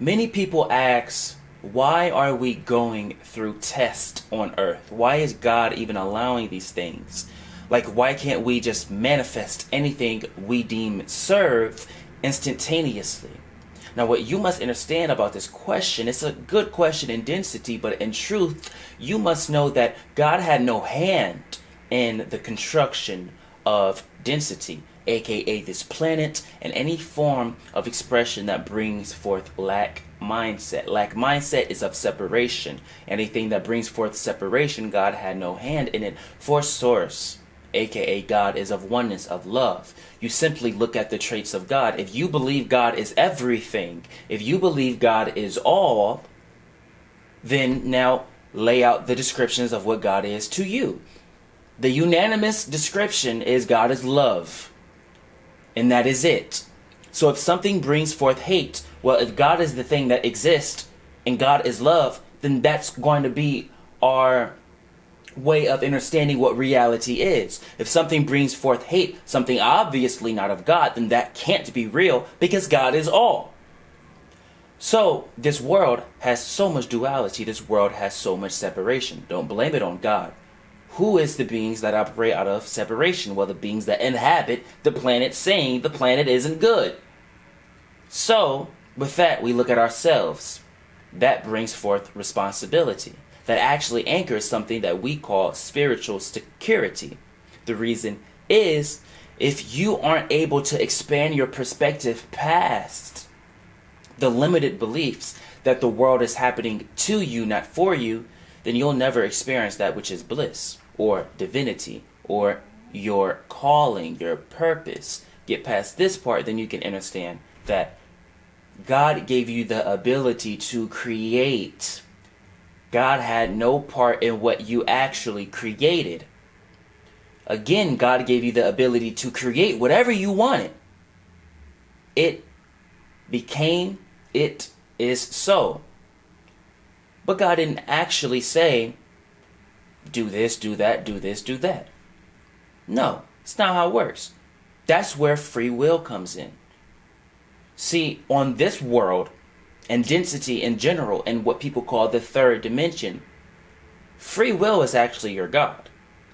Many people ask, why are we going through tests on earth? Why is God even allowing these things? Like, why can't we just manifest anything we deem serve instantaneously? Now, what you must understand about this question, it's a good question in density, but in truth, you must know that God had no hand in the construction of density, aka this planet, and any form of expression that brings forth lack mindset. Lack mindset is of separation. Anything that brings forth separation, God had no hand in it. For source, aka God, is of oneness, of love. You simply look at the traits of God. If you believe God is everything, if you believe God is all, then now lay out the descriptions of what God is to you. The unanimous description is God is love. And that is it. So if something brings forth hate, well, if God is the thing that exists and God is love, then that's going to be our way of understanding what reality is. If something brings forth hate, something obviously not of God, then that can't be real because God is all. So this world has so much duality. This world has so much separation. Don't blame it on God. Who is the beings that operate out of separation? Well, the beings that inhabit the planet, saying the planet isn't good. So, with that, we look at ourselves. That brings forth responsibility. That actually anchors something that we call spiritual security. The reason is, if you aren't able to expand your perspective past the limited beliefs that the world is happening to you, not for you, then you'll never experience that which is bliss, or divinity, or your calling, your purpose. Get past this part, then you can understand that God gave you the ability to create. God had no part in what you actually created. Again, God gave you the ability to create whatever you wanted. It became, it is so. But God didn't actually say, do this, do that, do this, do that. No, it's not how it works. That's where free will comes in. See, on this world, and density in general, and what people call the third dimension, free will is actually your God.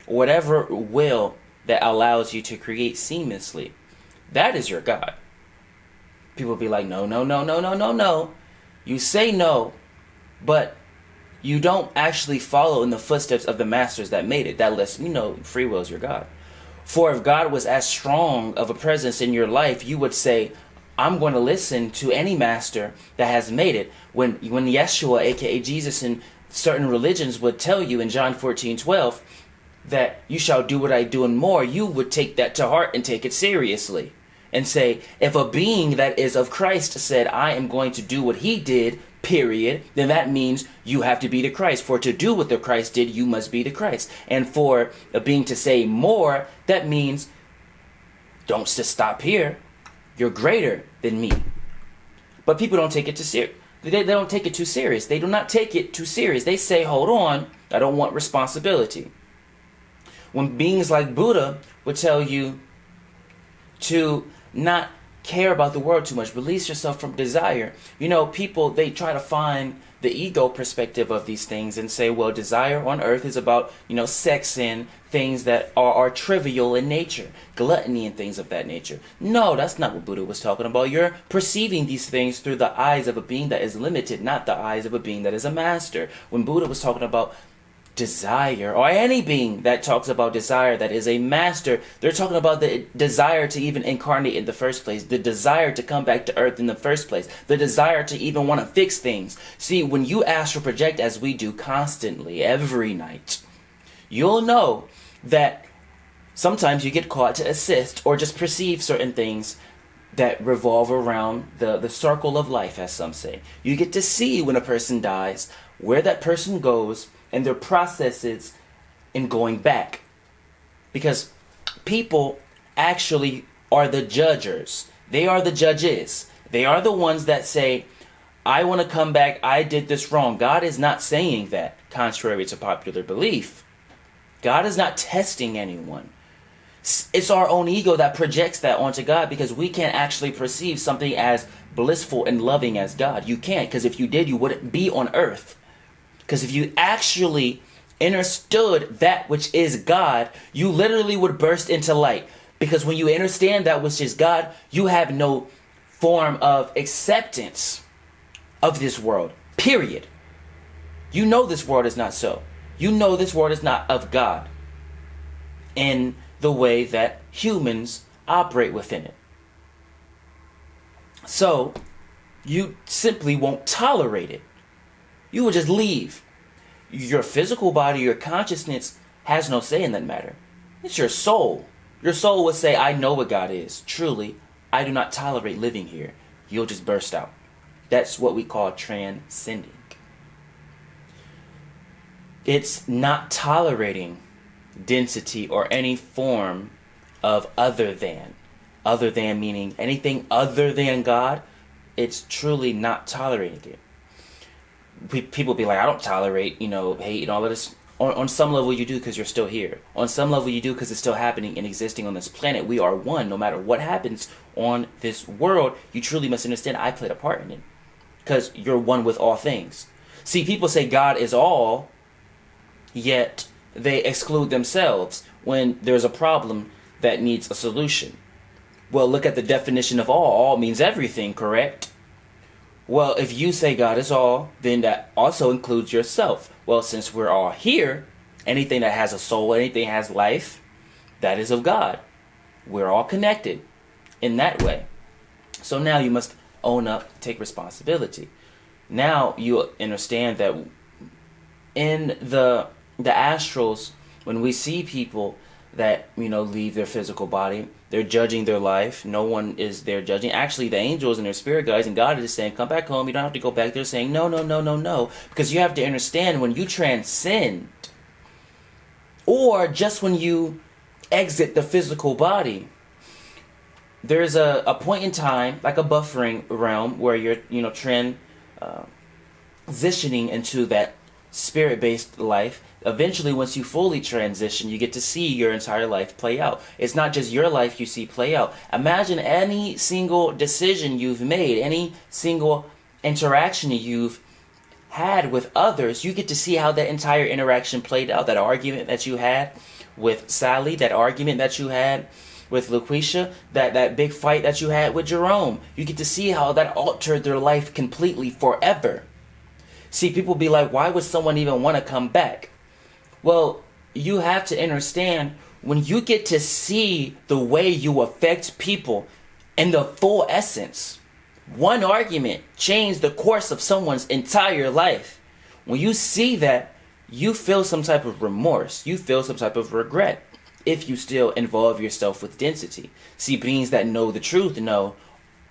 Whatever will that allows you to create seamlessly, that is your God. People be like, no, no, no, no, no, no, no. You say no, but you don't actually follow in the footsteps of the masters that made it. That lets me know free will is your God. For if God was as strong of a presence in your life, you would say, I'm going to listen to any master that has made it. When Yeshua, A.K.A. Jesus, in certain religions would tell you in John 14:12 that you shall do what I do and more, you would take that to heart and take it seriously. And say, if a being that is of Christ said, I am going to do what he did, period, then that means you have to be the Christ. For to do what the Christ did, you must be the Christ. And for a being to say more, that means don't just stop here. You're greater than me. But people don't take it too serious. They don't take it too serious. They do not take it too serious. They say, hold on, I don't want responsibility. When beings like Buddha would tell you to not care about the world too much, release yourself from desire. You know, people, they try to find the ego perspective of these things and say, well, desire on earth is about, sex and things that are trivial in nature, gluttony and things of that nature. No, that's not what Buddha was talking about. You're perceiving these things through the eyes of a being that is limited, not the eyes of a being that is a master. When Buddha was talking about desire, or any being that talks about desire that is a master, they're talking about the desire to even incarnate in the first place, the desire to come back to earth in the first place, the desire to even want to fix things. See, when you astral project, as we do constantly every night, you'll know that sometimes you get caught to assist or just perceive certain things that revolve around the circle of life, as some say. You get to see when a person dies, where that person goes, and their processes in going back. Because people actually are the judgers. They are the judges. They are the ones that say, I want to come back, I did this wrong. God is not saying that, contrary to popular belief. God is not testing anyone. It's our own ego that projects that onto God, because we can't actually perceive something as blissful and loving as God. You can't, because if you did, you wouldn't be on earth. Because if you actually understood that which is God, you literally would burst into light. Because when you understand that which is God, you have no form of acceptance of this world, period. You know this world is not so. You know this world is not of God in the way that humans operate within it. So you simply won't tolerate it. You will just leave. Your physical body, your consciousness has no say in that matter. It's your soul. Your soul would say, I know what God is. Truly, I do not tolerate living here. You'll just burst out. That's what we call transcending. It's not tolerating density or any form of other than. Other than meaning anything other than God. It's truly not tolerating it. People be like, I don't tolerate, hate and all of this. On some level you do, because you're still here. On some level you do, because it's still happening and existing on this planet. We are one. No matter what happens on this world, you truly must understand I played a part in it. Because you're one with all things. See, people say God is all, yet they exclude themselves when there's a problem that needs a solution. Well, look at the definition of all. All means everything, correct? Well, if you say God is all, then that also includes yourself. Well, since we're all here, anything that has a soul, anything that has life, that is of God. We're all connected in that way. So now you must own up, take responsibility. Now you understand that in the astrals, when we see people that, leave their physical body, they're judging their life. No one is there judging. Actually, the angels and their spirit guides and God is saying, come back home. You don't have to go back there, saying, no. Because you have to understand, when you transcend, or just when you exit the physical body, there's a point in time, like a buffering realm, where you're, transitioning into that spirit-based life. Eventually, once you fully transition, you get to see your entire life play out. It's not just your life you see play out. Imagine any single decision you've made, any single interaction you've had with others. You get to see how that entire interaction played out. That argument that you had with Sally, that argument that you had with Lucretia, that big fight that you had with Jerome. You get to see how that altered their life completely forever. See, people be like, why would someone even want to come back? Well, you have to understand, when you get to see the way you affect people in the full essence, one argument changed the course of someone's entire life. When you see that, you feel some type of remorse. You feel some type of regret if you still involve yourself with density. See, beings that know the truth know,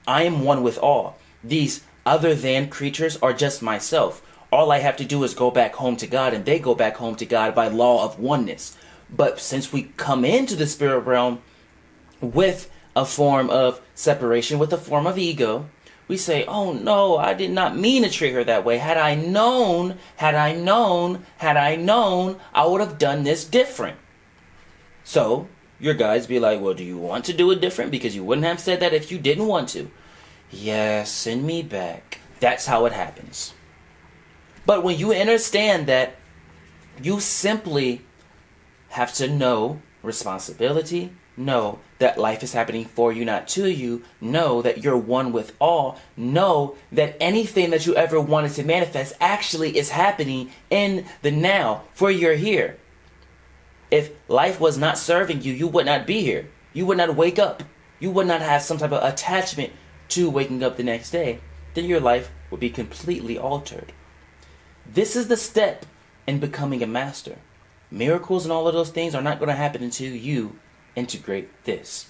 I am one with all. These other than creatures are just myself. All I have to do is go back home to God, and they go back home to God by law of oneness. But since we come into the spirit realm with a form of separation, with a form of ego, we say, oh no, I did not mean to treat her that way. Had I known, I would have done this different. So your guides be like, well, do you want to do it different? Because you wouldn't have said that if you didn't want to. Yes, send me back. That's how it happens. But when you understand that you simply have to know responsibility, know that life is happening for you, not to you, know that you're one with all, know that anything that you ever wanted to manifest actually is happening in the now, for you're here. If life was not serving you, you would not be here. You would not wake up. You would not have some type of attachment to waking up the next day. Then your life would be completely altered. This is the step in becoming a master. Miracles and all of those things are not going to happen until you integrate this.